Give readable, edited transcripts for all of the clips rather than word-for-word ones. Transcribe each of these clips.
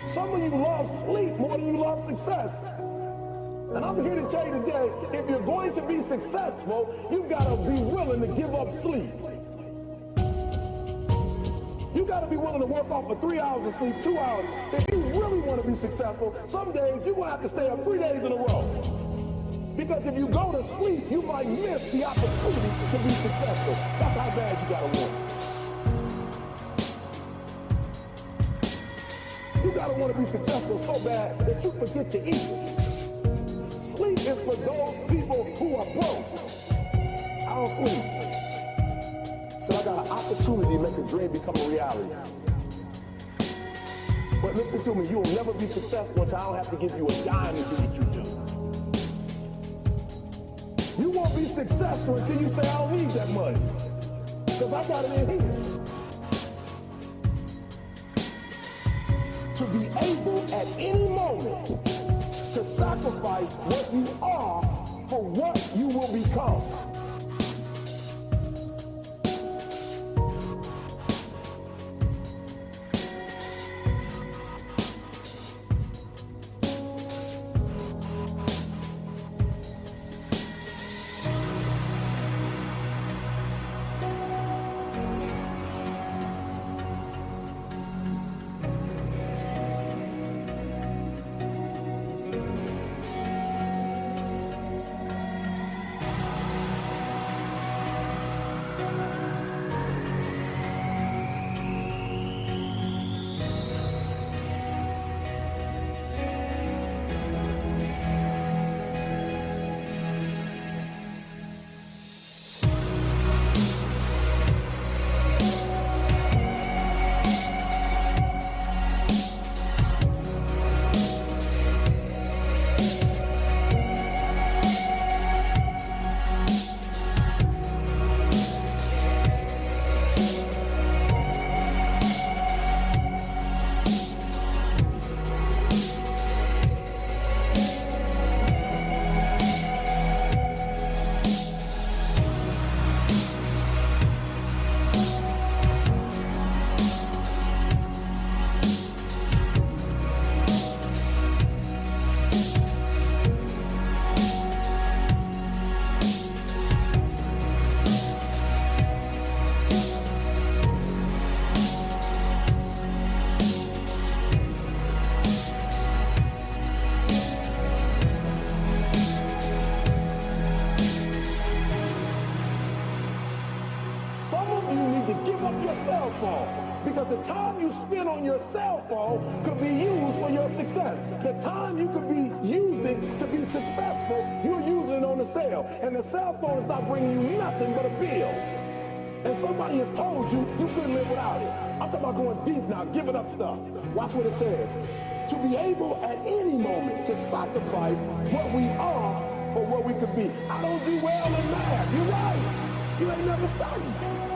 Some of you love sleep more than you love success. And I'm here to tell you today, if you're going to be successful, you've got to be willing to give up sleep. You got to be willing to work off for 3 hours of sleep, 2 hours. If you really want to be successful, some days you're going to have to stay up 3 days in a row. Because if you go to sleep, you might miss the opportunity to be successful. That's how bad you got to want it. You got to want to be successful so bad that you forget to eat. Sleep is for those people who are broke. I don't sleep. So I got an opportunity to make a dream become a reality. But listen to me, you will never be successful until I don't have to give you a dime to do what you do. You won't be successful until you say, I don't need that money. Because I got it in here. To be able at any moment to sacrifice what you are for what you will become. Because the time you spend on your cell phone could be used for your success. The time you could be using to be successful, you're using it on the cell. And the cell phone is not bringing you nothing but a bill. And somebody has told you you couldn't live without it. I'm talking about going deep now, giving up stuff. Watch what it says. To be able at any moment to sacrifice what we are for what we could be. I don't do well in math. You're right. You ain't never studied.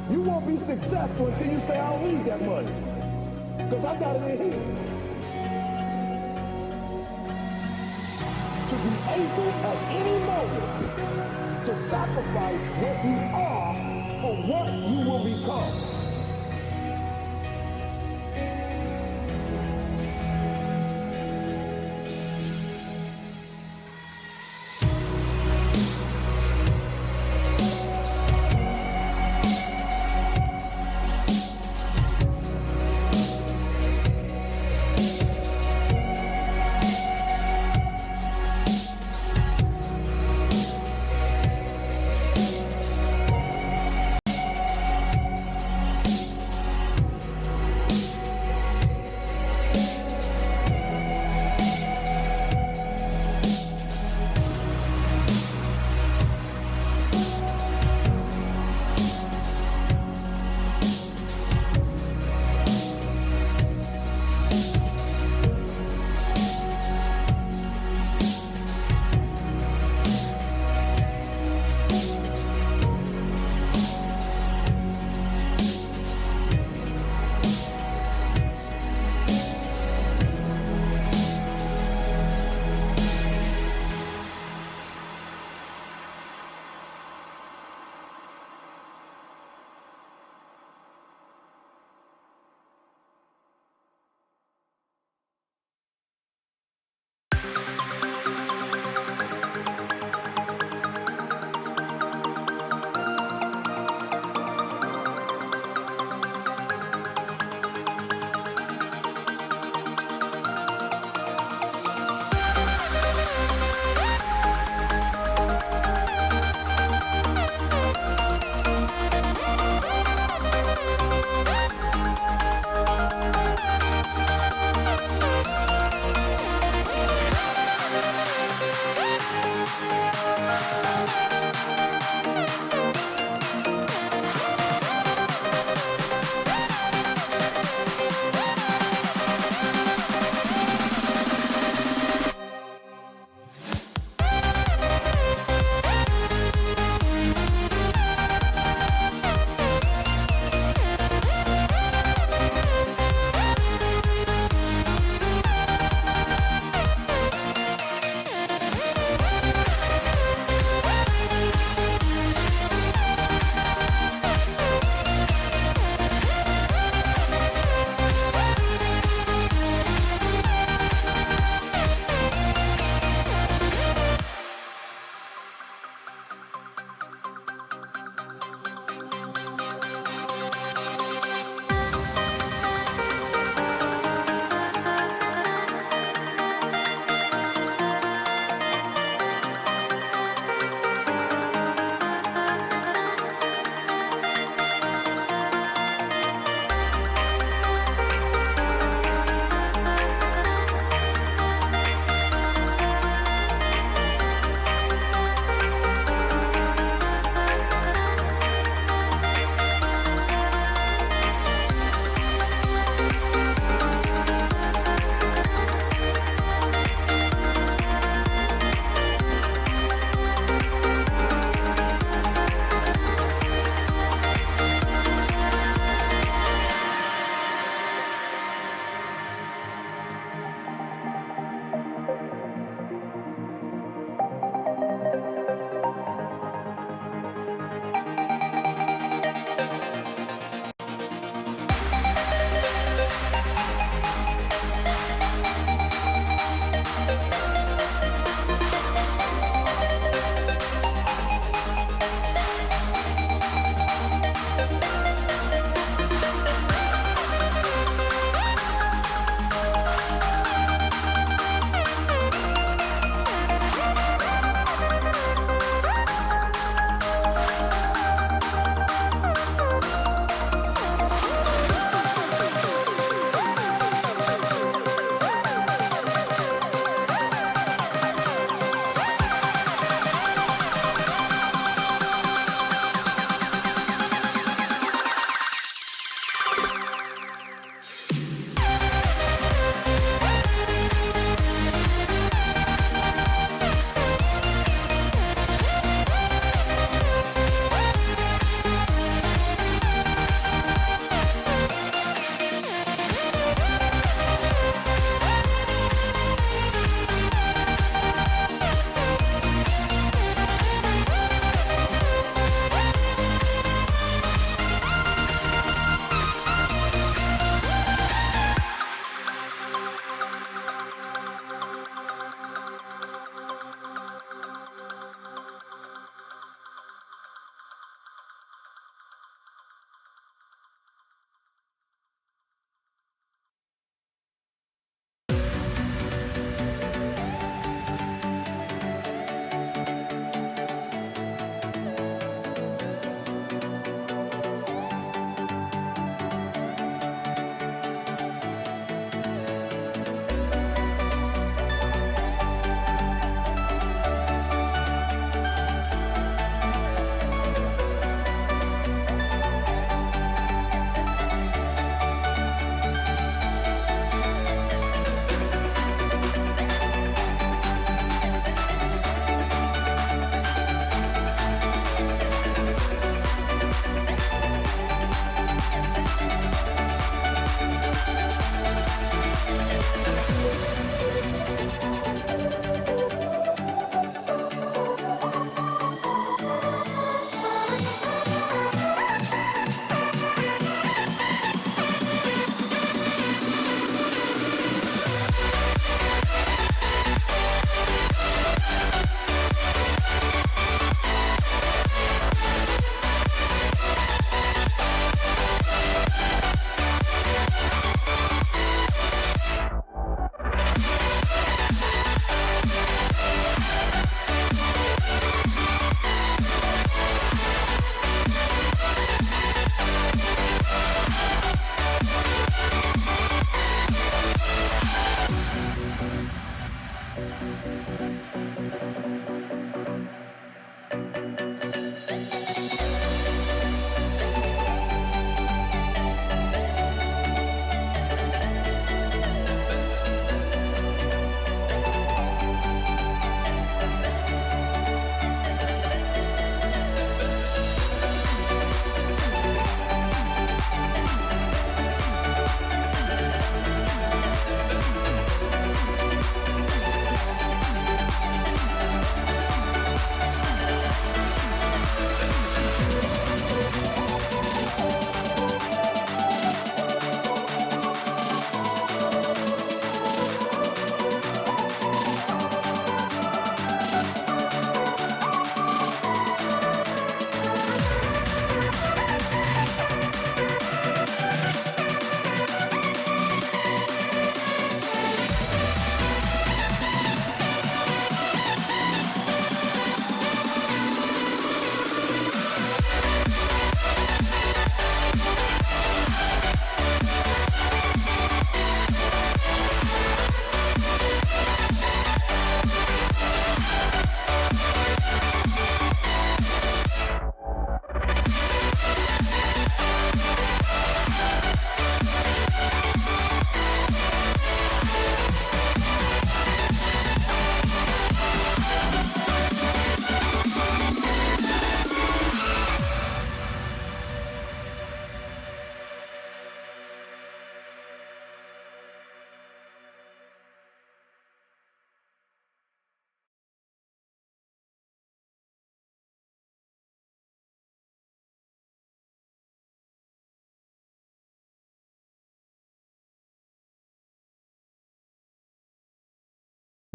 You won't be successful until you say, I don't need that money. Because I got it in here. To be able at any moment to sacrifice what you are for what you will become.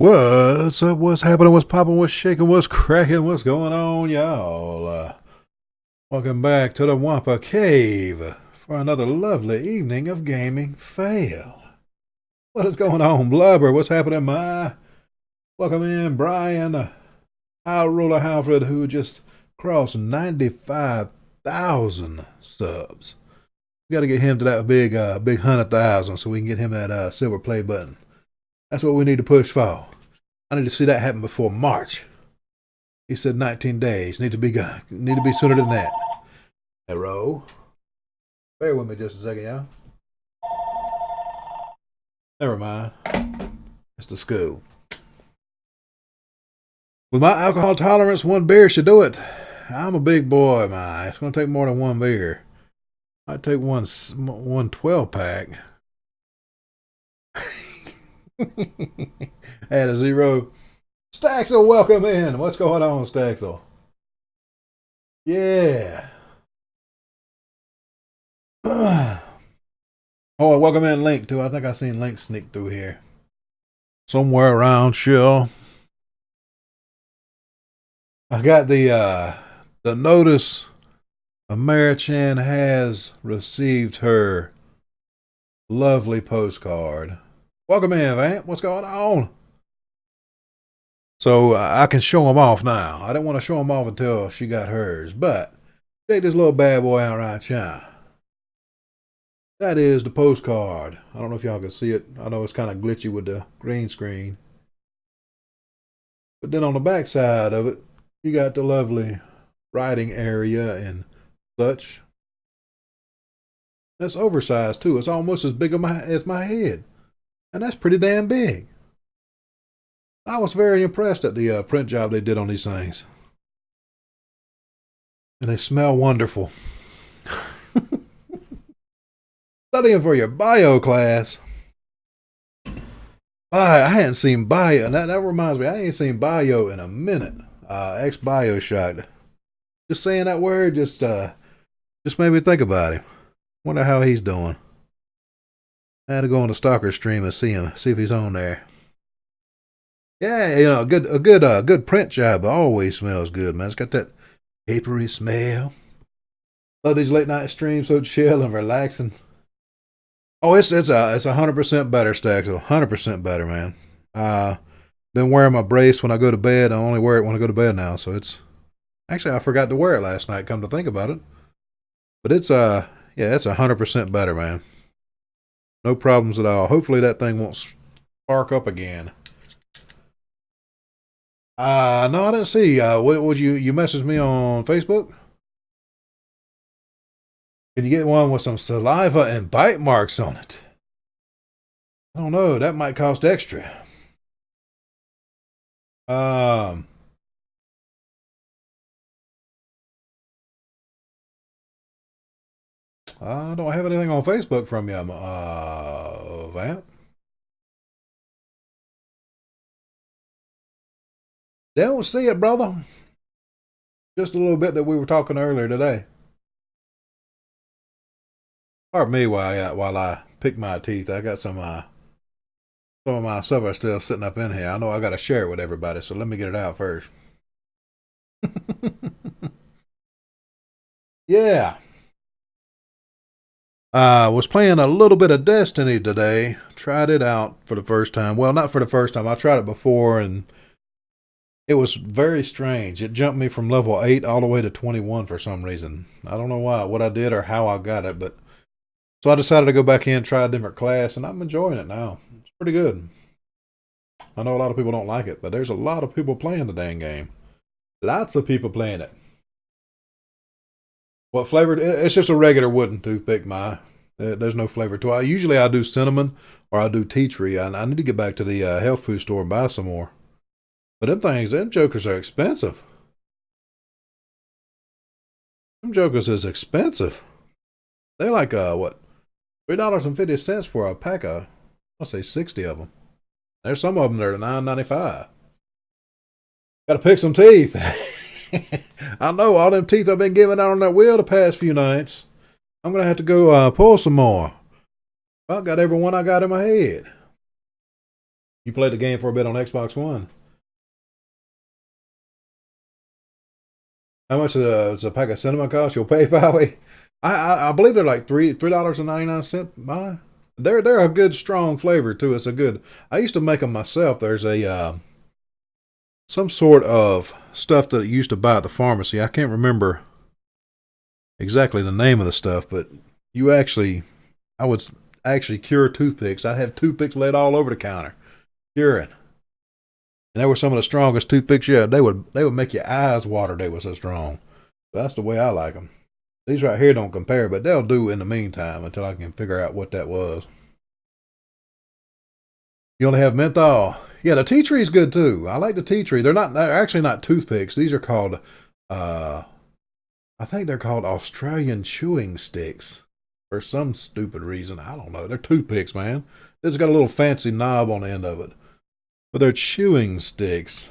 What's up? What's happening? What's popping? What's shaking? What's cracking? What's going on, y'all? Welcome back to the Wampa Cave for another lovely evening of gaming fail. What is going on, Blubber? What's happening, my? Welcome in, Brian. High Roller Halfred, who just crossed 95,000 subs. We got to get him to that big 100,000 so we can get him that silver play button. That's what we need to push for. I need to see that happen before March. He said 19 days. Need to be sooner than that. Hello. Bear with me just a second, y'all. Never mind. It's the school. With my alcohol tolerance, one beer should do it. I'm a big boy, man. It's going to take more than one beer. I'd take one 12-pack. Add a zero. Staxel, welcome in. What's going on, Staxel? Yeah. Oh, welcome in Link, too. I think I seen Link sneak through here. Somewhere around, sure. I got the notice Americhan has received her lovely postcard. Welcome in, Vamp. What's going on? So I can show them off now. I didn't want to show them off until she got hers, but check this little bad boy out right here. That is the postcard. I don't know if y'all can see it. I know it's kind of glitchy with the green screen. But then on the back side of it, you got the lovely writing area and such. That's oversized too. It's almost as big as my head. And that's pretty damn big. I was very impressed at the print job they did on these things. And they smell wonderful. Studying for your bio class. I hadn't seen bio. And that reminds me, I ain't seen bio in a minute. Ex-Bioshock. Just saying that word just made me think about him. Wonder how he's doing. I had to go on the Stalker stream and see if he's on there. Yeah, you know, a good print job always smells good, man. It's got that papery smell. Love these late night streams, so chill and relaxing. Oh, it's 100% better, Staxel. 100% better, man. Been wearing my brace when I go to bed. I only wear it when I go to bed now, so it's actually I forgot to wear it last night. Come to think about it, but it's 100% better, man. No problems at all. Hopefully that thing won't spark up again. No, I didn't see. What would you message me on Facebook? Can you get one with some saliva and bite marks on it? I don't know. That might cost extra. I don't have anything on Facebook from you, Vamp. They don't see it, brother. Just a little bit that we were talking earlier today. Pardon me while I pick my teeth. I got some of my supper still sitting up in here. I know I got to share it with everybody, so let me get it out first. Yeah. I was playing a little bit of Destiny today. Tried it out for the first time. Well, not for the first time. I tried it before, and it was very strange. It jumped me from level 8 all the way to 21 for some reason. I don't know what I did or how I got it, but so I decided to go back in, try a different class, and I'm enjoying it now. It's pretty good. I know a lot of people don't like it, but there's a lot of people playing the dang game. Lots of people playing it. What flavor? It's just a regular wooden toothpick, there's no flavor to it. Usually I do cinnamon or I do tea tree. I need to get back to the health food store and buy some more. But them jokers are expensive. Them jokers is expensive. They're like, what? $3.50 for a pack of, I'll say 60 of them. There's some of them that are $9.95. Got to pick some teeth. I know all them teeth I've been giving out on that wheel the past few nights. I'm going to have to go pull some more. I got every one I got in my head. You played the game for a bit on Xbox One. How much does a pack of cinnamon cost? You'll pay probably. I believe they're like $3.99. My, they're a good strong flavor too. It's a good. I used to make them myself. There's a some sort of stuff that I used to buy at the pharmacy. I can't remember exactly the name of the stuff, but I would actually cure toothpicks. I'd have toothpicks laid all over the counter, curing. And they were some of the strongest toothpicks yet. They would make your eyes water. They were so strong. That's the way I like them. These right here don't compare, but they'll do in the meantime until I can figure out what that was. You only have menthol. Yeah, the tea tree is good too. I like the tea tree. They're actually not toothpicks. These are called I think they're called Australian chewing sticks for some stupid reason. I don't know. They're toothpicks, man. It's got a little fancy knob on the end of it. But they're chewing sticks.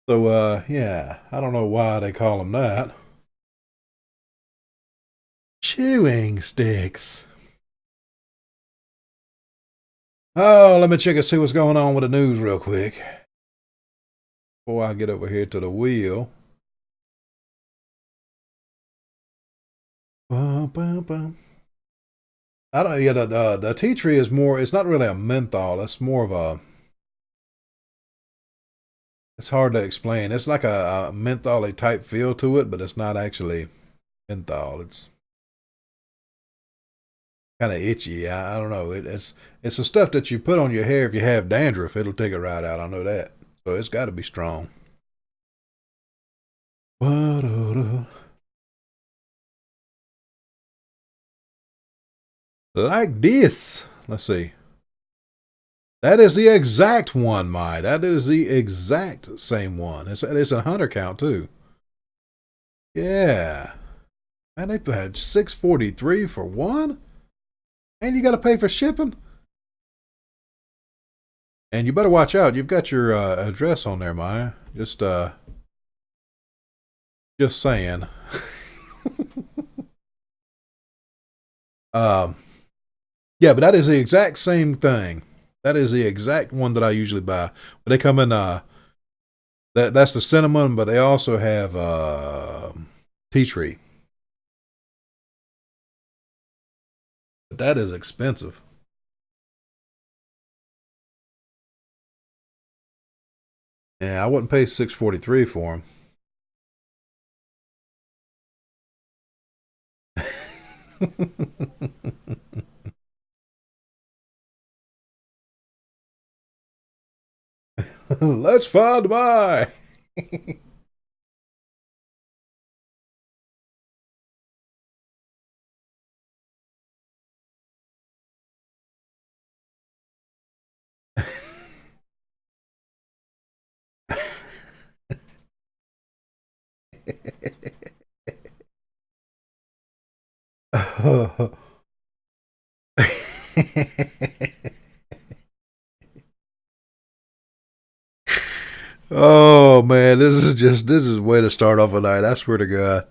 So, yeah, I don't know why they call them that. Chewing sticks. Oh, let me check and see what's going on with the news real quick. Before I get over here to the wheel. Bum, bum, bum. I don't. Yeah, the tea tree is more. It's not really a menthol. It's more of a. It's hard to explain. It's like a mentholy type feel to it, but it's not actually menthol. It's kind of itchy. I don't know. It's the stuff that you put on your hair if you have dandruff. It'll take it right out. I know that. So it's got to be strong. Like this. Let's see. That is the exact one, my. That is the exact same one. It's a hunter count too. Yeah. Man, they had $6.43 for one, and you got to pay for shipping. And you better watch out. You've got your address on there, Maya. Just saying. Yeah, but that is the exact same thing. That is the exact one that I usually buy. But they come in that's the cinnamon, but they also have tea tree. But that is expensive. Yeah, I wouldn't pay $6.43 for them. Let's find my. Oh man, this is a way to start off a night. I swear to God.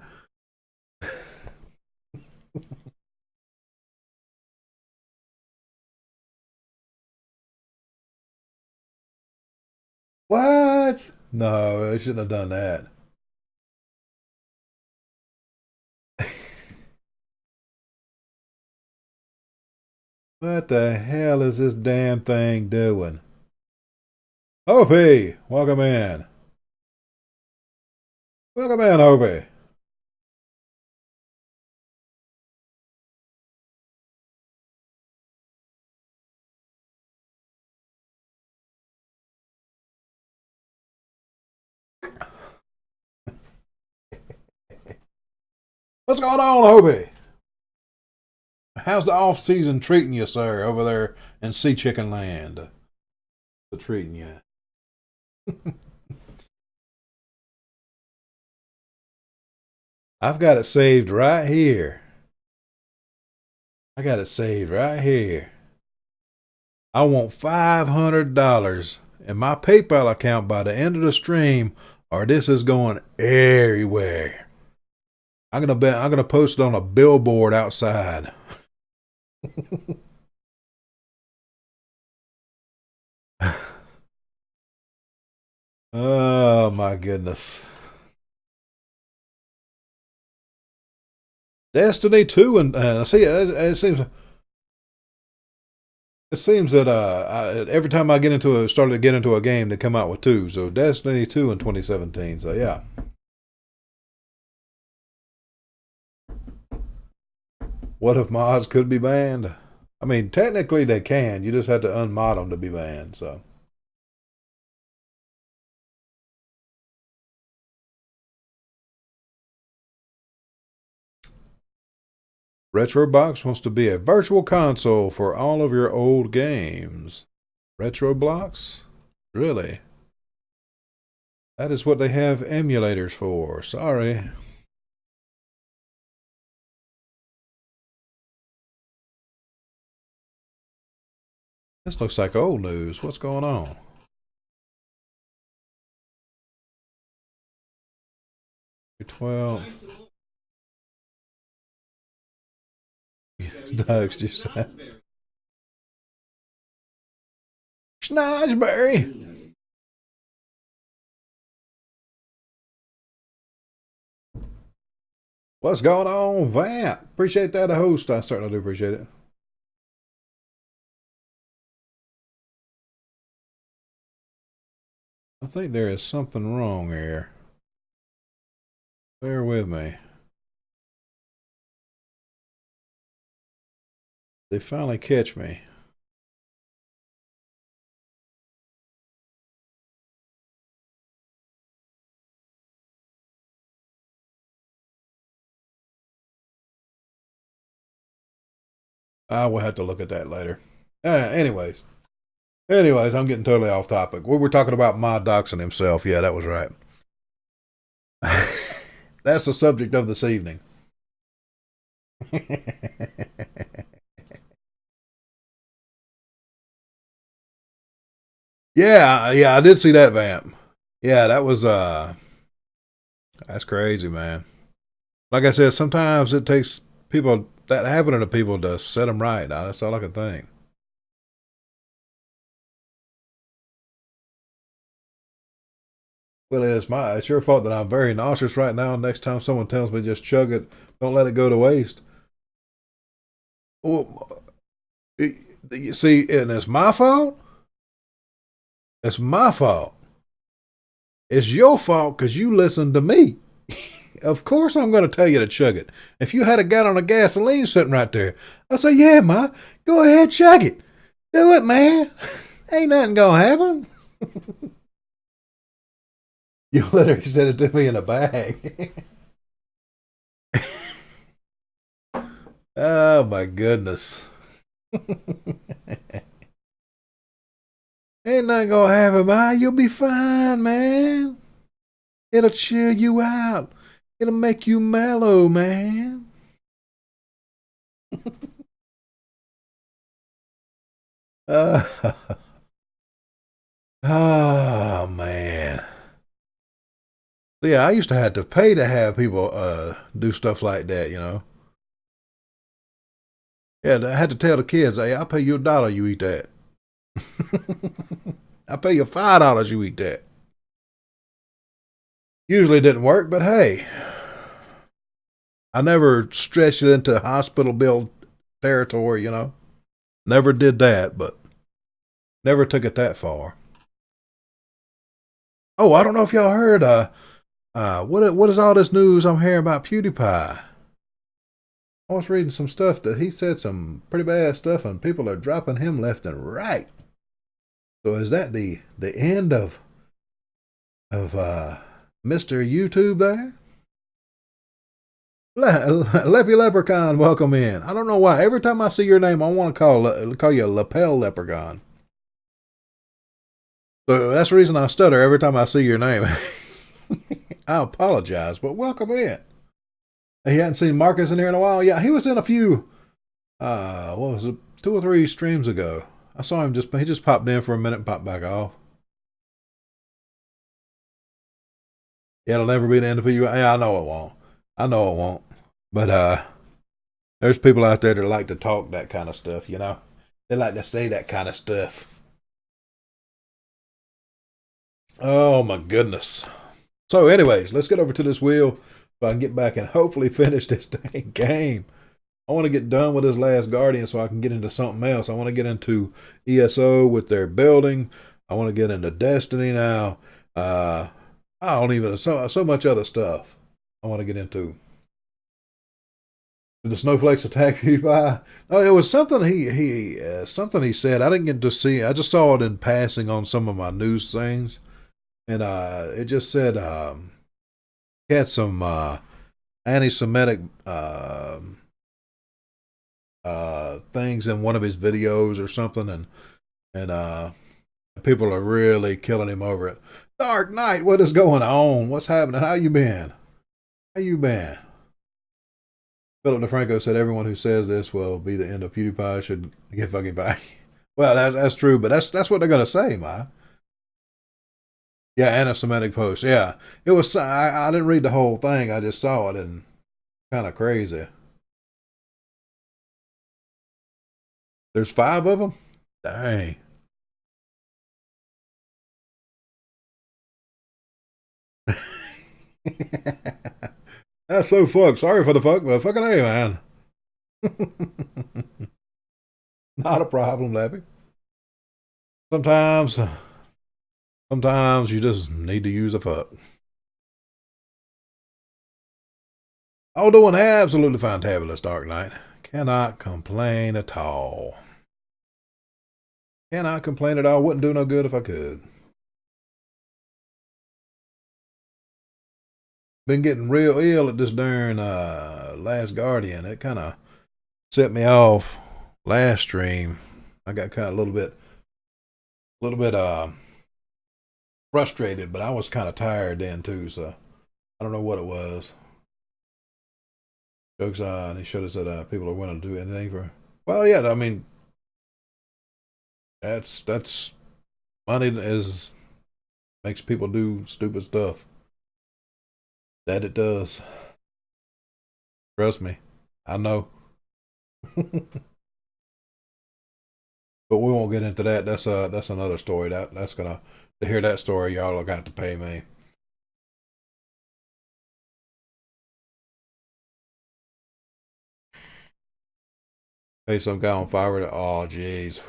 What? No, I shouldn't have done that. What the hell is this damn thing doing? Opie, welcome in. Welcome in, Opie. What's going on, Opie? How's the off season treating you, sir, over there in Sea Chicken Land? Treating you. I've got it saved right here. I got it saved right here. I want $500 in my PayPal account by the end of the stream, or this is going everywhere. I'm gonna post it on a billboard outside. Oh my goodness. Destiny 2 and see it seems that every time I started to get into a game, they come out with two. So Destiny 2 in 2017. So yeah. What if mods could be banned? I mean, technically they can. You just have to unmod them to be banned. So. Retrobox wants to be a virtual console for all of your old games. Retrobox? Really? That is what they have emulators for. Sorry. This looks like old news. What's going on? $12. Doug's just said. Schnozberry. What's going on, Vamp? Appreciate that, a host. I certainly do appreciate it. I think there is something wrong here. Bear with me. They finally catch me. I will have to look at that later. Anyways, I'm getting totally off topic. We were talking about mod doxing himself. Yeah, that was right. That's the subject of this evening. yeah, I did see that, Vamp. Yeah, that was that's crazy, man. Like I said, sometimes it takes people that happening to people to set them right. That's all I can think. Well, it's your fault that I'm very nauseous right now. Next time someone tells me just chug it, don't let it go to waste. Well, you see, and it's my fault. It's my fault. It's your fault because you listened to me. Of course, I'm going to tell you to chug it. If you had a gallon of gasoline sitting right there, I say, yeah, Ma, go ahead, chug it. Do it, man. Ain't nothing going to happen. You literally said it to me in a bag. Oh, my goodness. Ain't nothing going to happen, Ma. You'll be fine, man. It'll chill you out. It'll make you mellow, man. Oh, man. So yeah, I used to have to pay to have people do stuff like that, you know. Yeah, I had to tell the kids, hey, I'll pay you $1, you eat that. I'll pay you $5, you eat that. Usually it didn't work, but hey, I never stretched it into hospital bill territory, you know. Never did that, but never took it that far. Oh, I don't know if y'all heard. What is all this news I'm hearing about PewDiePie? I was reading some stuff that he said some pretty bad stuff, and people are dropping him left and right. So is that the end of Mr. YouTube there? Leppy Leprechaun, welcome in. I don't know why. Every time I see your name, I want to call you a lapel leprechaun. So that's the reason I stutter every time I see your name. I apologize, but welcome in. He hadn't seen Marcus in here in a while. Yeah, he was in a few. What was it? 2 or 3 streams ago. I saw him he just popped in for a minute and popped back off. Yeah, it'll never be the end of you. Yeah, I know it won't. I know it won't. But there's people out there that like to talk that kind of stuff, you know? They like to say that kind of stuff. Oh my goodness. So, anyways, let's get over to this wheel so I can get back and hopefully finish this dang game. I want to get done with this last Guardian so I can get into something else. I want to get into ESO with their building. I want to get into Destiny now. I don't even so much other stuff I want to get into. Did the snowflakes attack PewDiePie? No, it was something he said. I didn't get to see. I just saw it in passing on some of my news things, and it just said he had some anti-Semitic things in one of his videos or something, and people are really killing him over it. Dark Knight, what is going on? What's happening? How you been? How you been? Philip DeFranco said everyone who says this will be the end of PewDiePie should get fucking back. Well, that's true, but that's what they're gonna say, man. Yeah, anti-Semitic post. Yeah, it was. I didn't read the whole thing. I just saw it and kind of crazy. There's 5 of them. Dang. That's so fucked. Sorry for the fuck, but fucking hey, man. Not a problem, Lappy. Sometimes, sometimes you just need to use a fuck. Oh, doing absolutely fantabulous, Dark Knight. Cannot complain at all. Cannot complain at all. Wouldn't do no good if I could. Been getting real ill at this darn Last Guardian. It kind of set me off last stream. I got kind of a little bit frustrated, but I was kind of tired then too. So I don't know what it was. Jokes on. He showed us that people are willing to do anything for. Well, yeah. I mean, that's money is makes people do stupid stuff. That it does. Trust me, I know. But we won't get into that. That's another story. That's gonna to hear that story, y'all are gonna have to pay me. Pay some guy on fire. Oh, jeez.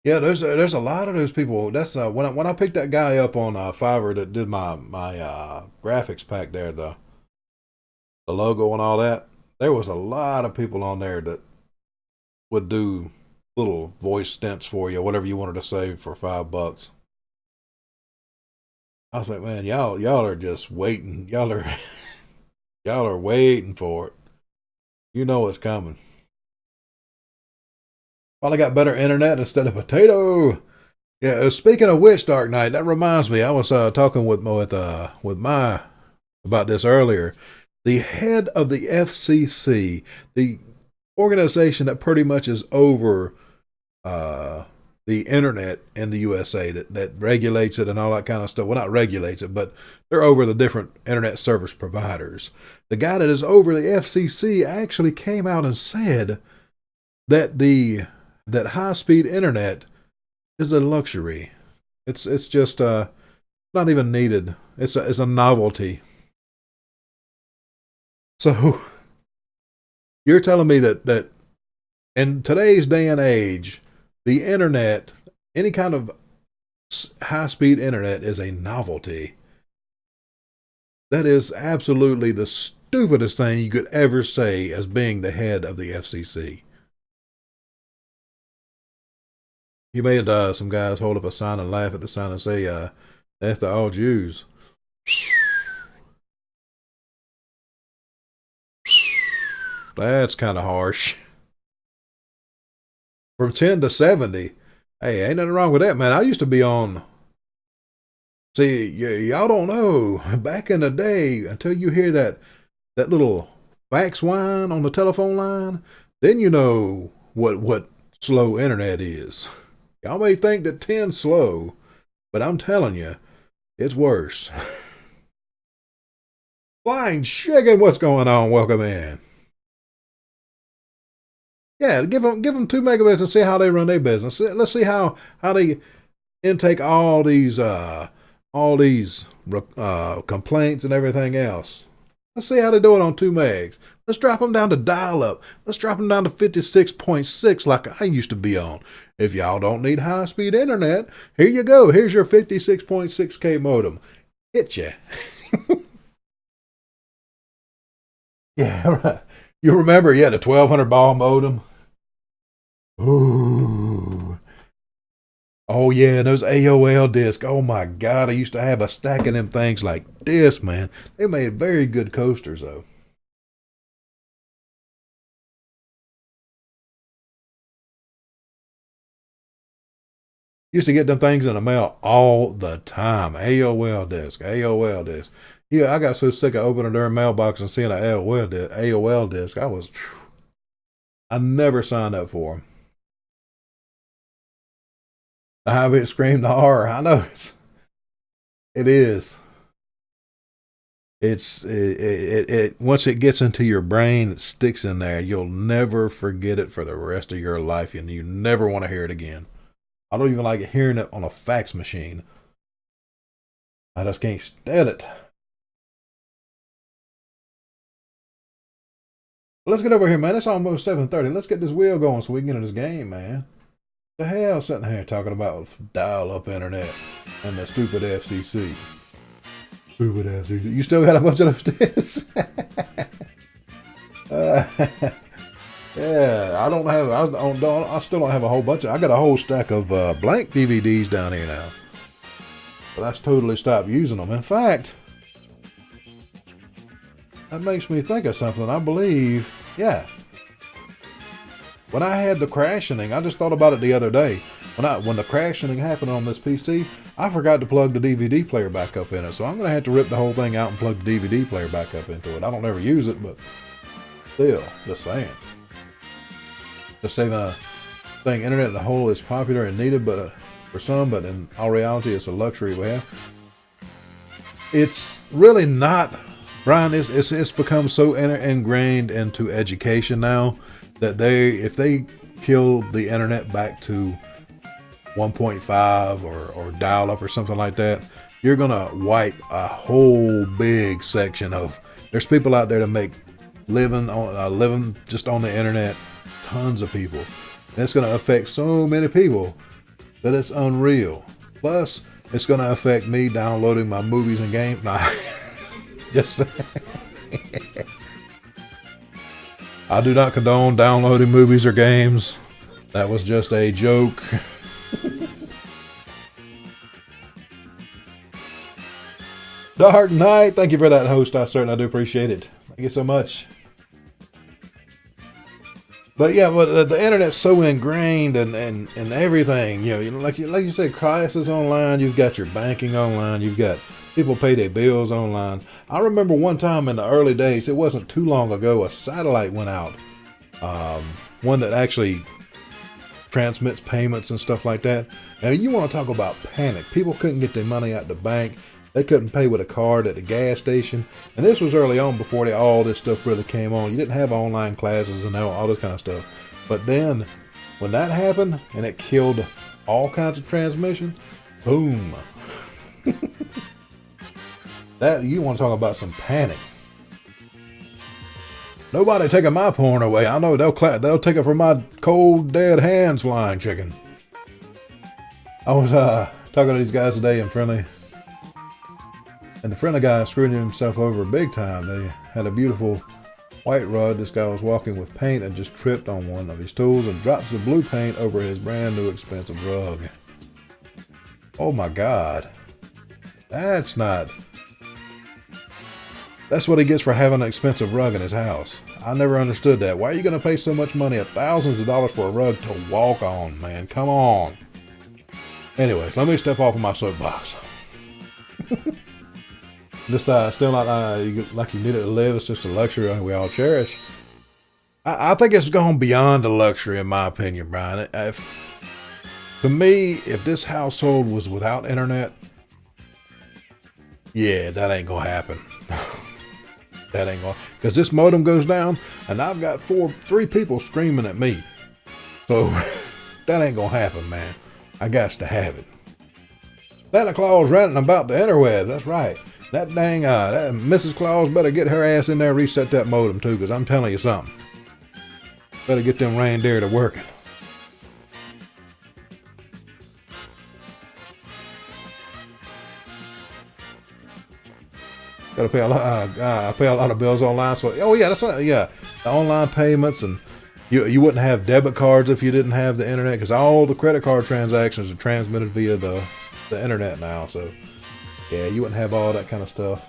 Yeah, there's a lot of those people. That's when I picked that guy up on Fiverr that did my graphics pack there, the logo and all that. There was a lot of people on there that would do little voice stints for you, whatever you wanted to say for $5. I was like, man, y'all are just waiting. Y'all are waiting for it. You know it's coming. Finally got better internet instead of potato. Yeah. Speaking of which, Dark Knight, that reminds me. I was talking with my about this earlier. The head of the FCC, the organization that pretty much is over uh, the internet in the USA, that regulates it and all that kind of stuff. Well, not regulates it, but they're over the different internet service providers. The guy that is over the FCC actually came out and said that that high speed internet is a luxury. It's just not even needed. It's a novelty. So you're telling me that in today's day and age, the internet, any kind of high speed internet, is a novelty. That is absolutely the stupidest thing you could ever say as being the head of the FCC. You made some guys hold up a sign and laugh at the sign and say, "That's to all Jews." That's kind of harsh. From 10 to 70. Hey, ain't nothing wrong with that, man. I used to be on. See, y'all don't know. Back in the day, until you hear that little fax whine on the telephone line, then you know what slow internet is. Y'all may think that 10's slow, but I'm telling you, it's worse. Flying chicken, what's going on? Welcome in. Yeah, give them 2 megabits and see how they run their business. Let's see how they intake all these complaints and everything else. Let's see how they do it on 2 megs. Let's drop them down to dial-up. Let's drop them down to 56.6 like I used to be on. If y'all don't need high-speed internet, here you go. Here's your 56.6K modem. Hit ya. Yeah, right. You remember, the 1200 baud modem? Ooh. Oh, yeah, and those AOL discs. Oh, my God. I used to have a stack of them things like this, man. They made very good coasters, though. Used to get them things in the mail all the time. AOL disc, AOL disc. Yeah, I got so sick of opening their mailbox and seeing an AOL disc. I never signed up for them. I have it screamed the horror. I know it is. It once it gets into your brain, it sticks in there. You'll never forget it for the rest of your life, and you never want to hear it again. I don't even like hearing it on a fax machine. I just can't stand it. Let's get over here, man. It's almost 7:30. Let's get this wheel going so we can get into this game, man. The hell sitting here talking about dial-up internet and the stupid FCC. Stupid FCC. You still got a bunch of those discs? Yeah, I still don't have a whole bunch I got a whole stack of blank DVDs down here now. But I totally stopped using them. In fact, that makes me think of something. I believe, when I had the crashing, I just thought about it the other day. When the crashing happened on this PC, I forgot to plug the DVD player back up in it. So I'm going to have to rip the whole thing out and plug the DVD player back up into it. I don't ever use it, but still, just saying. Just saving a thing. Internet in the whole is popular and needed, but for some, but in all reality, it's a luxury we have. It's really not, Brian. It's become so ingrained into education now that if they kill the internet back to 1.5 or dial up or something like that, you're gonna wipe a whole big section of. There's people out there that make living just on the internet. Tons of people. And it's going to affect so many people that it's unreal. Plus, it's going to affect me downloading my movies and games. Nah, just I do not condone downloading movies or games. That was just a joke. Dark Knight, thank you for that, host. I certainly do appreciate it. Thank you so much. But the internet's so ingrained and everything. Like you said, classes online. You've got your banking online. You've got people pay their bills online. I remember one time in the early days, it wasn't too long ago, a satellite went out. One that actually transmits payments and stuff like that. Now you want to talk about panic. People couldn't get their money out the bank. They couldn't pay with a card at the gas station. And this was early on before all this stuff really came on. You didn't have online classes and all this kind of stuff. But then when that happened and it killed all kinds of transmission, boom. That you want to talk about some panic. Nobody taking my porn away. I know they'll take it from my cold dead hands flying chicken. I was talking to these guys today in Friendly. And the friendly guy screwed himself over big time. They had a beautiful white rod. This guy was walking with paint and just tripped on one of his tools and drops the blue paint over his brand new expensive rug. Oh my God. That's what he gets for having an expensive rug in his house. I never understood that. Why are you going to pay so much money, thousands of dollars for a rug to walk on, man? Come on. Anyways, let me step off of my soapbox. Just still not like you need it to live. It's just a luxury we all cherish. I think it's gone beyond the luxury, in my opinion, Brian. To me, if this household was without internet, that ain't gonna happen. That ain't gonna, because this modem goes down, and I've got 3 people screaming at me. So that ain't gonna happen, man. I got to have it. Santa Claus ranting about the interweb. That's right. That dang, that Mrs. Claus better get her ass in there and reset that modem too, because I'm telling you something. Better get them reindeer to working. Gotta pay a lot. I pay a lot of bills online. So, oh yeah, that's yeah. The online payments, and you wouldn't have debit cards if you didn't have the internet, because all the credit card transactions are transmitted via the internet now. So yeah, you wouldn't have all that kind of stuff.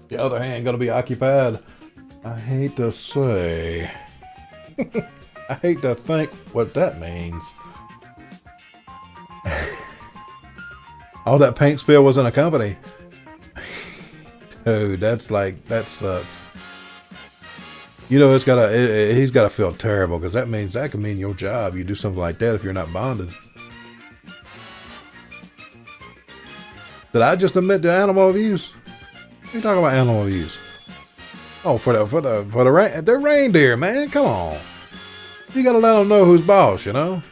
The other hand, gonna be occupied. I hate to say. I hate to think what that means. All that paint spill was in a company. Dude, that sucks. You know, he's gotta feel terrible, because that could mean your job. You do something like that if you're not bonded. Did I just admit to animal abuse? What are you talking about animal abuse? Oh, they're reindeer, man. Come on. You gotta let them know who's boss, you know?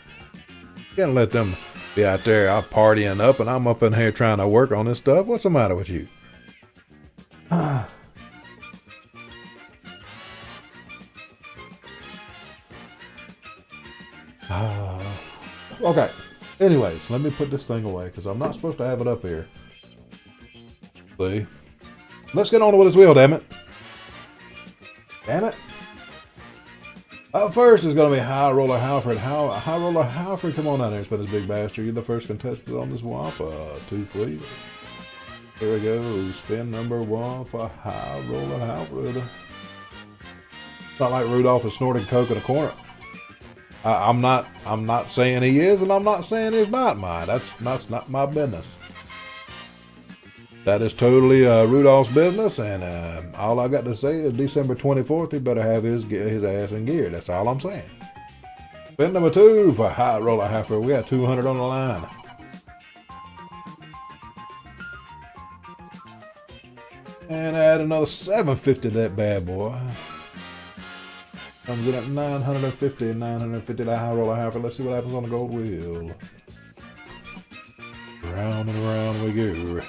You can't let them be out there partying up and I'm up in here trying to work on this stuff. What's the matter with you? Okay. Anyways, let me put this thing away, because I'm not supposed to have it up here. See? Let's get on with this wheel, damn it. Damn it. Up first is going to be High Roller Halford. High Roller Halford, come on down there and spin this big bastard. You're the first contestant on this Wampa. 2 fleet. Here we go. Spin number 1 for High Roller Halford. It's not like Rudolph is snorting coke in a corner. I'm not saying he is, and I'm not saying he's not mine. That's not my business. That is totally Rudolph's business, and all I got to say is December 24th, he better have his ass in gear. That's all I'm saying. Spin number 2 for High Roller Halford. We got 200 on the line. And add another 750 to that bad boy. Comes in at 950, 950 to High Roller Halford. Let's see what happens on the gold wheel. Round and around we go.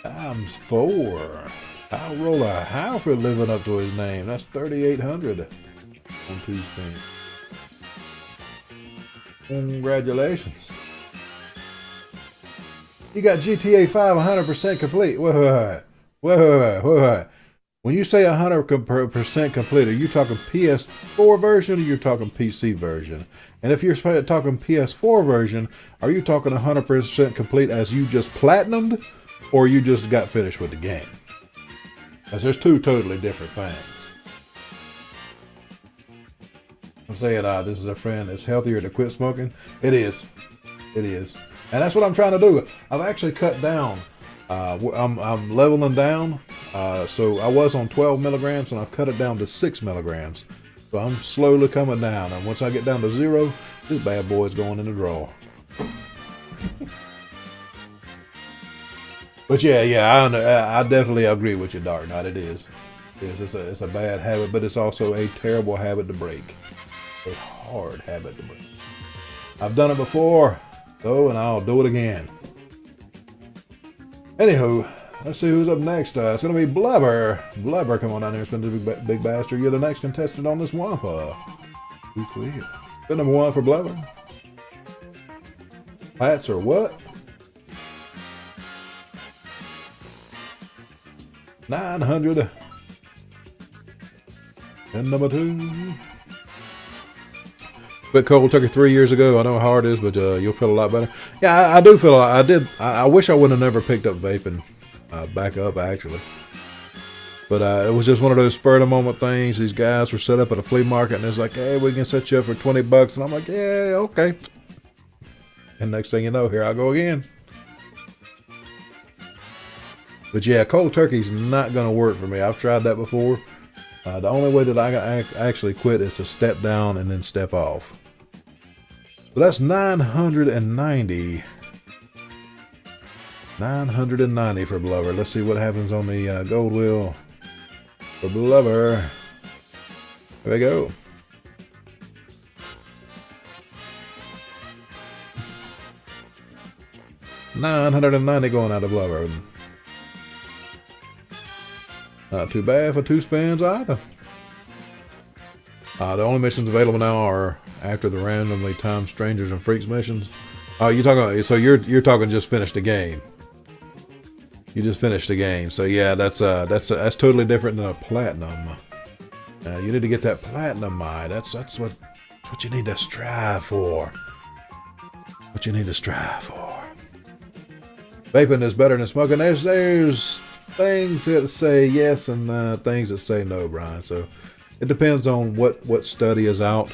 Times 4. High Roller Halford living up to his name. That's 3,800 on 2 spins. Congratulations. You got GTA 5 100% complete. Whoa. When you say 100% complete, are you talking PS4 version or you're talking PC version? And if you're talking PS4 version, are you talking 100% complete as you just platinumed, or you just got finished with the game? Because there's 2 totally different things. I'm saying this is a friend that's healthier to quit smoking. It is. And that's what I'm trying to do. I've actually cut down. I'm leveling down. So I was on 12 milligrams and I've cut it down to 6 milligrams. So I'm slowly coming down. And once I get down to 0, this bad boy is going in the drawer. But yeah, I definitely agree with you, Dark Knight. It is. It's a bad habit, but it's also a terrible habit to break. A hard habit to break. I've done it before, though, and I'll do it again. Anywho, let's see who's up next. It's going to be Blubber. Blubber, come on down here and spin the big bastard. You're the next contestant on this Wampa. Too clear. Spin number 1 for Blubber. Plats or what? 900. And number 2. Quit cold turkey 3 years ago. I know how hard it is, but you'll feel a lot better. Yeah, I do feel a lot. I wish I would have never picked up vaping back up, actually. But it was just one of those spur of the moment things. These guys were set up at a flea market, and it's like, hey, we can set you up for $20. And I'm like, yeah, okay. And next thing you know, here I go again. But yeah, cold turkey's not going to work for me. I've tried that before. The only way that I can actually quit is to step down and then step off. So that's 990. 990 for Blubber. Let's see what happens on the gold wheel for Blubber. There we go. 990 going out of Blood Road. Not too bad for 2 spins either. The only missions available now are after the randomly timed strangers and freaks missions. Oh, you talking? So you're talking just finished the game. You just finished the game. So yeah, that's totally different than a platinum. You need to get that platinum eye. That's what you need to strive for. What you need to strive for. Vaping is better than smoking. There's things that say yes and things that say no, Brian. So it depends on what study is out.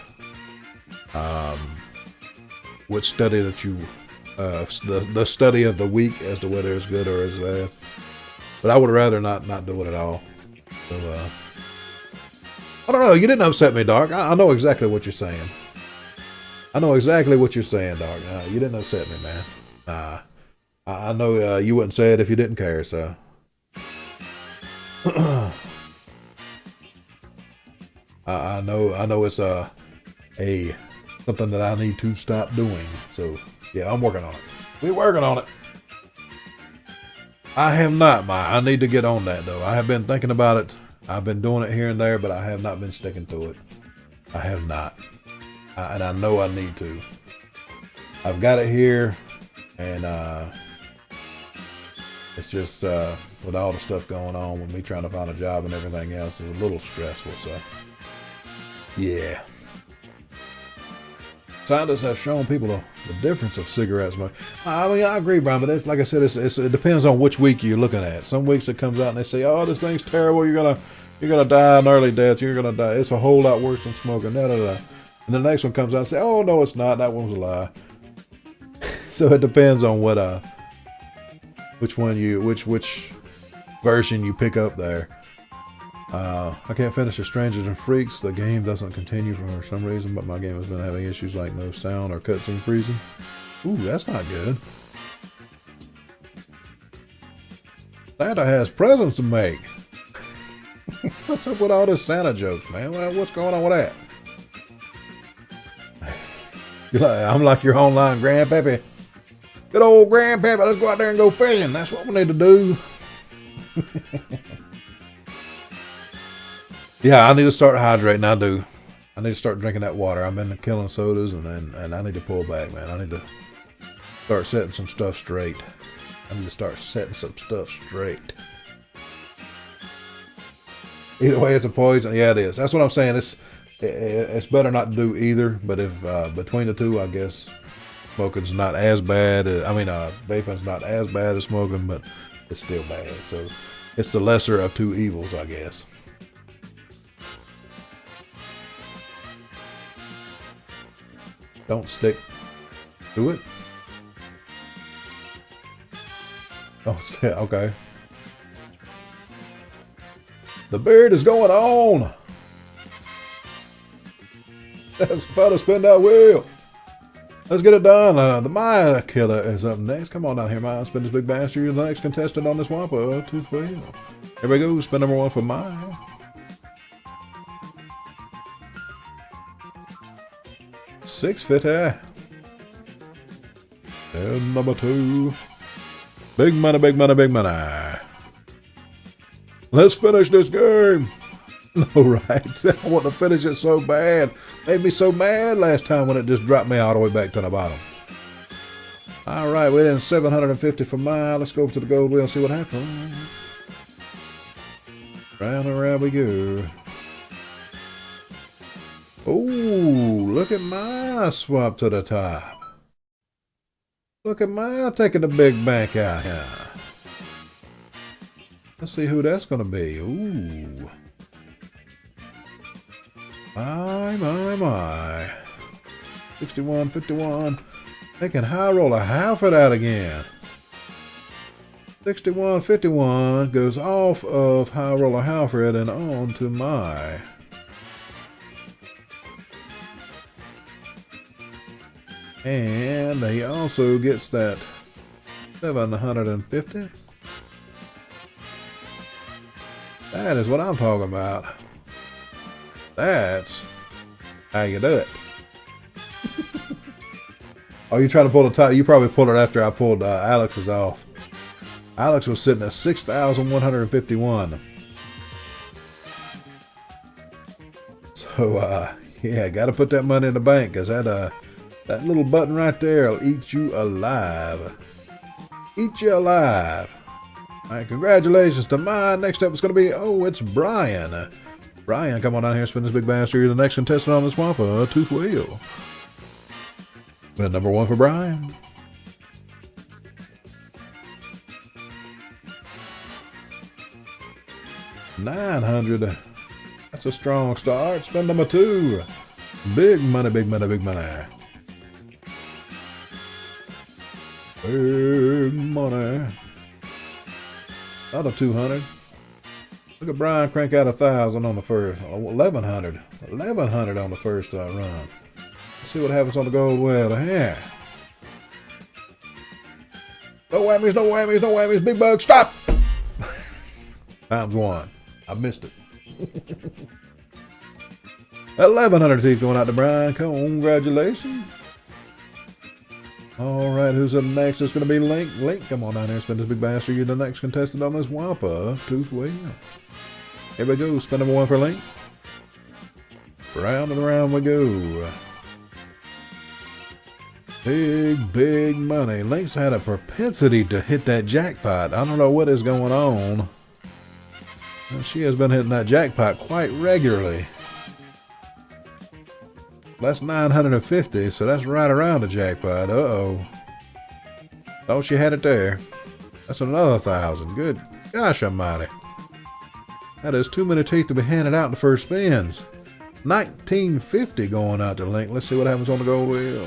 What study that you the study of the week as to whether it's good or it's bad. But I would rather not do it at all. So I don't know. You didn't upset me, Doc. I know exactly what you're saying. I know exactly what you're saying, Doc. You didn't upset me, man. I know you wouldn't say it if you didn't care. So. I know it's something that I need to stop doing. So yeah, I'm working on it. We're working on it. I have not, I need to get on that though. I have been thinking about it. I've been doing it here and there, but I have not been sticking to it. I have not. And I know I need to. I've got it here, and it's just with all the stuff going on with me trying to find a job and everything else, it's a little stressful. So yeah. Scientists have shown people the difference of cigarette smoke. I mean, I agree, Brian, but it's, like I said, it depends on which week you're looking at. Some weeks it comes out and they say, "Oh, this thing's terrible. You're gonna die an early death. You're gonna die. It's a whole lot worse than smoking." Da, da, da. And the next one comes out and say, "Oh no, it's not. That one's a lie." So it depends on what which version you pick up there. I can't finish the Strangers and Freaks. The game doesn't continue for some reason, but my game has been having issues like no sound or cutscene freezing. Ooh, that's not good. Santa has presents to make. What's up with all this Santa jokes, man? What's going on with that? I'm like your online grandpappy. Good old grandpappy, let's go out there and go fishing. That's what we need to do. Yeah, I need to start hydrating. I do. I need to start drinking that water. I've been killing sodas, and I need to pull back, man. I need to start setting some stuff straight. Either way, it's a poison. Yeah, it is. That's what I'm saying. It's better not to do either. But if between the two, I guess smoking's not as bad. Vaping's not as bad as smoking, but it's still bad. So it's the lesser of two evils, I guess. Don't stick to it. Oh, okay. The beard is going on. That's about to spin that wheel. Let's get it done. The Maya Killer is up next. Come on down here, Maya. Spin this big bastard. You're the next contestant on this Wampa 212. Here we go. Spin number 1 for Maya. $6.50. And number 2. Big money, big money, big money. Let's finish this game. No, right. I want to finish it so bad. Made me so mad last time when it just dropped me all the way back to the bottom. All right, we're in 750 for mile. Let's go over to the gold wheel and see what happens. Round and round we go. Oh, look at my swap to the top. Look at my taking the big bank out here. Let's see who that's going to be. Ooh. My. 61.51. Taking high roller half of that again. 61.51 goes off of high roller Halfred and on to my. And he also gets that 750. That is what I'm talking about. That's how you do it. Oh, you trying to pull the top? You probably pulled it after I pulled Alex's off. Alex was sitting at 6,151. So, yeah, got to put that money in the bank because that little button right there will eat you alive. Eat you alive. All right, congratulations to mine. Next up is going to be, it's Brian. Brian, come on down here, spin this big bastard. You're the next contestant on this Wampa Tooth Wheel. Win number 1 for Brian. $900. That's a strong start. Spin number 2. Big money, big money, big money. Big money. Another 200. Look at Brian crank out 1,000 on the first. 1,100. 1,100 on the first run. Let's see what happens on the gold wheel. Yeah. No whammies, no whammies, no whammies. Big bug, stop! Times 1. I missed it. 1,100 teeth going out to Brian. Congratulations. All right, who's up next? It's going to be Link. Link, come on down here, spin this big bastard. You're the next contestant on this Wampa Tooth Wheel. Here we go. Spin number 1 for Link. Round and around we go. Big, big money. Link's had a propensity to hit that jackpot. I don't know what is going on. She has been hitting that jackpot quite regularly. That's 950, so that's right around the jackpot. Uh-oh. Oh, she had it there. That's another 1,000. Good gosh almighty. That is too many teeth to be handed out in the first spins. 1950 going out to Link. Let's see what happens on the gold wheel.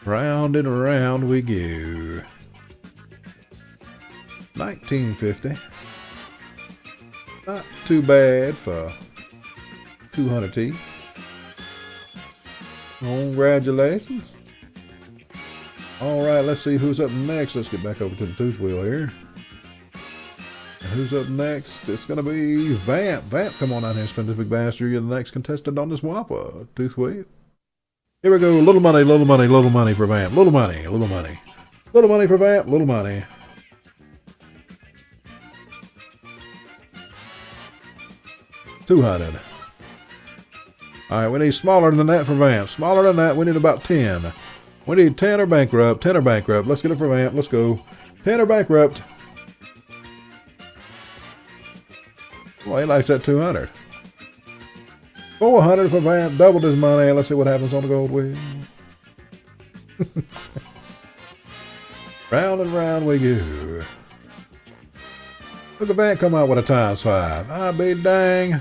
Round and around we go. 1950. Not too bad for 200 teeth. Congratulations. All right, let's see who's up next. Let's get back over to the tooth wheel here. And who's up next? It's going to be Vamp. Vamp, come on out here and spin this big bastard. You're the next contestant on this Wampa tooth wheel. Here we go. Little money, little money, little money for Vamp. Little money, little money. Little money for Vamp, little money. $200. All right, we need smaller than that for Vamp. Smaller than that, we need about 10. We need 10 or bankrupt. 10 or bankrupt. Let's get it for Vamp. Let's go. 10 or bankrupt. Well, he likes that 200. 400 for Vamp. Doubled his money. Let's see what happens on the gold wheel. Round and round we go. Look at Vamp come out with a ×5. I'll be dang.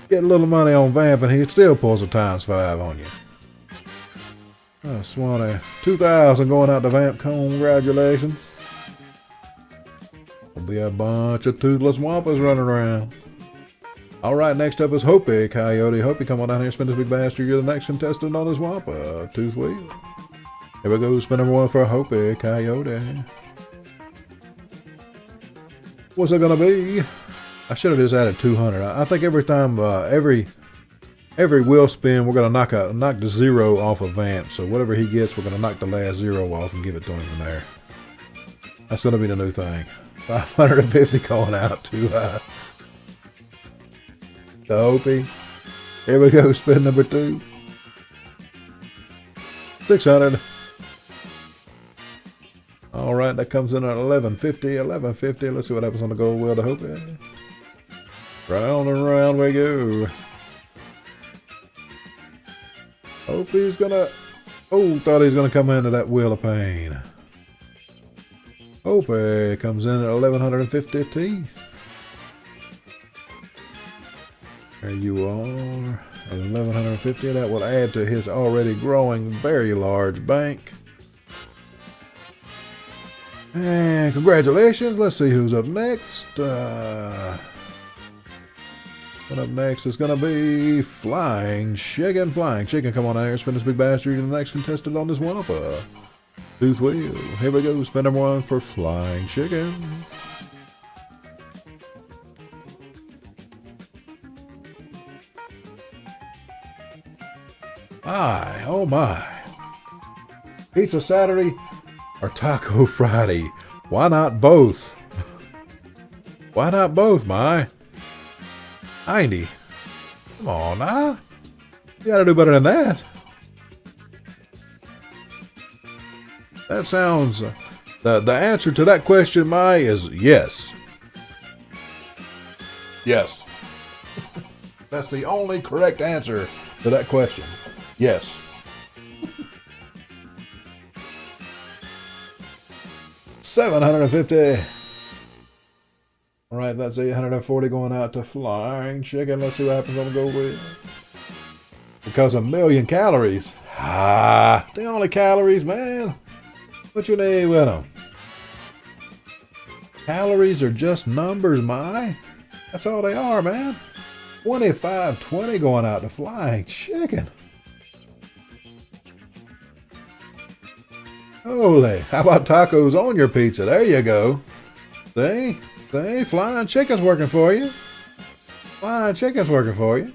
Get a little money on Vamp and he still pulls a ×5 on you. Oh, Swanee. 2,000 going out to Vamp. Congratulations. There'll be a bunch of toothless Wampas running around. All right, next up is Hopi Coyote. Hopi, come on down here, spin this big bastard. You're the next contestant on this Wampa tooth wheel. Here we go, spin number 1 for Hopi Coyote. What's it gonna be? I should have just added 200. I think every time, every wheel spin, we're gonna knock the 0 off of Vamp. So whatever he gets, we're gonna knock the last 0 off and give it to him from there. That's gonna be the new thing. 550 going out to Hopi. Here we go, spin number 2. 600. All right, that comes in at 1150. 1150. Let's see what happens on the gold wheel to Hopi. Round and round we go. Hopi's gonna. Oh, thought he was gonna come into that wheel of pain. Hopi comes in at 1,150 teeth. There you are. 1,150. That will add to his already growing, very large bank. And congratulations. Let's see who's up next. One up next is going to be Flying Chicken. Flying Chicken, come on out here. Spin this big bastard. You're the next contestant on this Wampa tooth wheel. Here we go. Spin number 1 for Flying Chicken. My, oh my. Pizza Saturday or Taco Friday? Why not both? Why not both, my? 90. Come on now. You gotta do better than that. That sounds... The answer to that question, my, is yes. Yes. That's the only correct answer to that question. Yes. $750. All right, that's 840 going out to Flying Chicken. Let's see what happens on the go with. Because a million calories. Ah, the only calories, man. What you need with them? Calories are just numbers, my. That's all they are, man. 2520 going out to Flying Chicken. Holy, how about tacos on your pizza? There you go. See? See? Flying Chicken's working for you. Flying Chicken's working for you.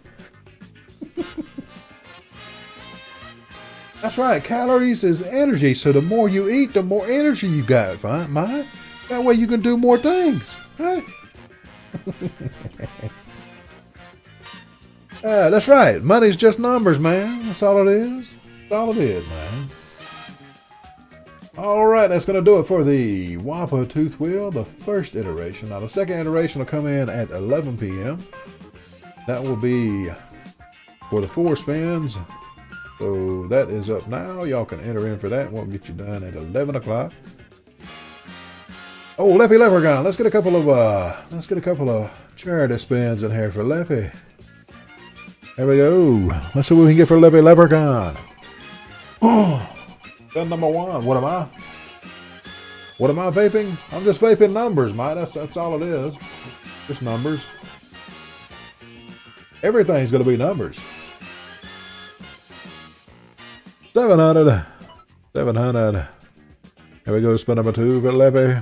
That's right. Calories is energy. So the more you eat, the more energy you got. Fine, mine. That way you can do more things. Right? That's right. Money's just numbers, man. That's all it is. That's all it is, man. All right, that's going to do it for the Wampa Tooth Wheel, the first iteration. Now, the second iteration will come in at 11 p.m. That will be for the 4 spins. So that is up now. Y'all can enter in for that. We'll get you done at 11 o'clock. Oh, Leffy Leprechaun. Let's get a couple of charity spins in here for Leffy. There we go. Let's see what we can get for Leffy Leprechaun. Oh. Gun number 1. What am I? What am I vaping? I'm just vaping numbers, mate. That's all it is. Just numbers. Everything's going to be numbers. 700. 700. Here we go. Spin number 2 for Leffy.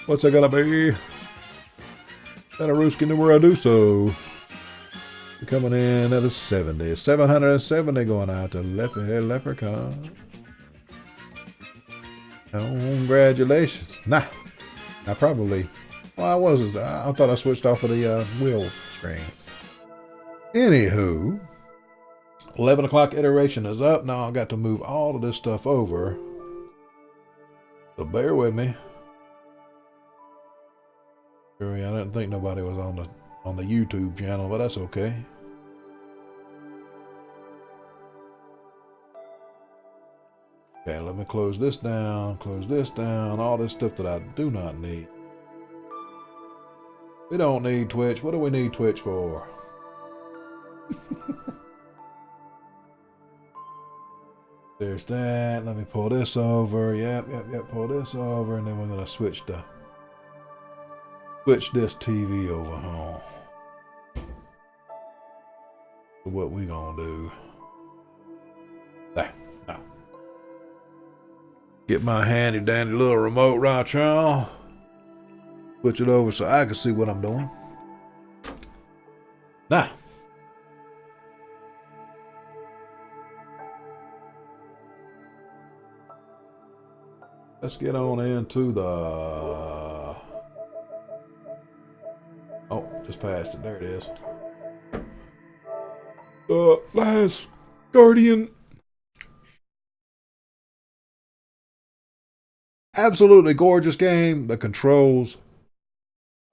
What's it going to be? Ruski numero duso. Coming in at a 70. 770 going out to Leprechaun. Congratulations. Nah. I probably... Well, I thought I switched off of the wheel screen. Anywho. 11 o'clock iteration is up. Now I've got to move all of this stuff over. So bear with me. I didn't think nobody was on the YouTube channel, but that's okay. Okay, let me close this down, all this stuff that I do not need. We don't need Twitch. What do we need Twitch for? There's that. Let me pull this over. Yep, pull this over, and then we're gonna switch this TV over home. So what we gonna do? There. Now. Get my handy dandy little remote right now. Switch it over so I can see what I'm doing. Now. Let's get on into the... Oh, just passed it. There it is. The Last Guardian. Absolutely gorgeous game. The controls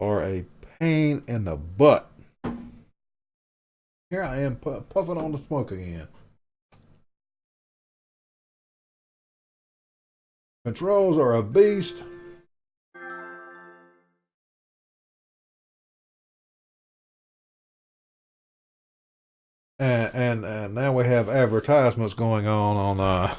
are a pain in the butt. Here I am puffing on the smoke again. Controls are a beast. And now we have advertisements going on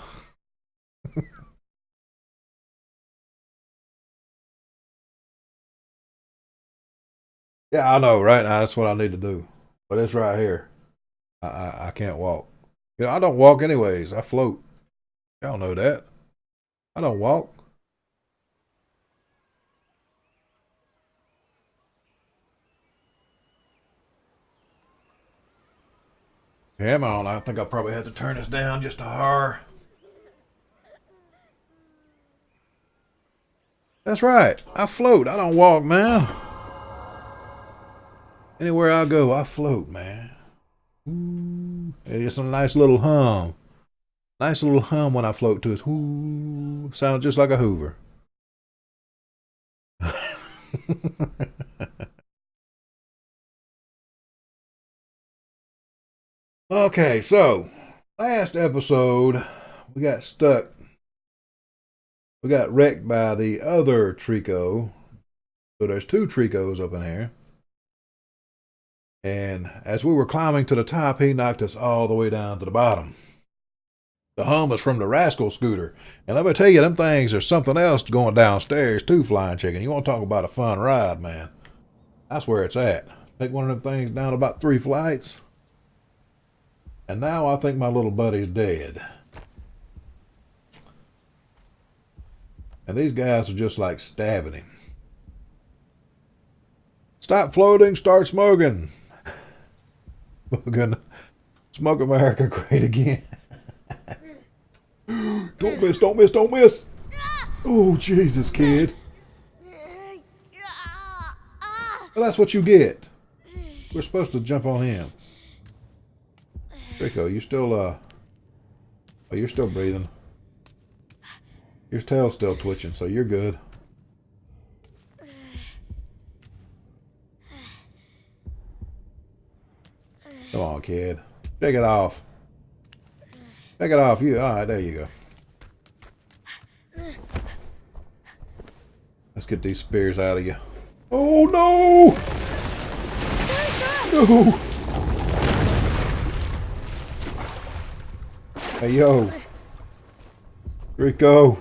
Yeah, I know, right? That's what I need to do. But it's right here. I can't walk. You know, I don't walk anyways. I float. Y'all know that. I don't walk. Come on, I think I'll probably have to turn this down just a hair. That's right. I float. I don't walk, man. Anywhere I go, I float, man. Ooh. It's a nice little hum. Nice little hum when I float to it. Ooh. Sounds just like a Hoover. Okay, so last episode we got stuck. We got wrecked by the other Trico. So there's two Tricos up in here. And as we were climbing to the top, he knocked us all the way down to the bottom. The hum is from the Rascal scooter. And let me tell you, them things are something else going downstairs too, Flying Chicken. You want to talk about a fun ride, man. That's where it's at. Take one of them things down about 3 flights. And now I think my little buddy's dead. And these guys are just like stabbing him. Stop floating, start smoking. Smoke America great again. Don't miss, don't miss, don't miss. Oh, Jesus, kid. Well, that's what you get. We're supposed to jump on him. Rico, you still, oh, you're still breathing. Your tail's still twitching, so you're good. Come on, kid. Shake it off. Shake it off. You, all right, there you go. Let's get these spears out of you. Oh, no! No! Hey, yo. Rico.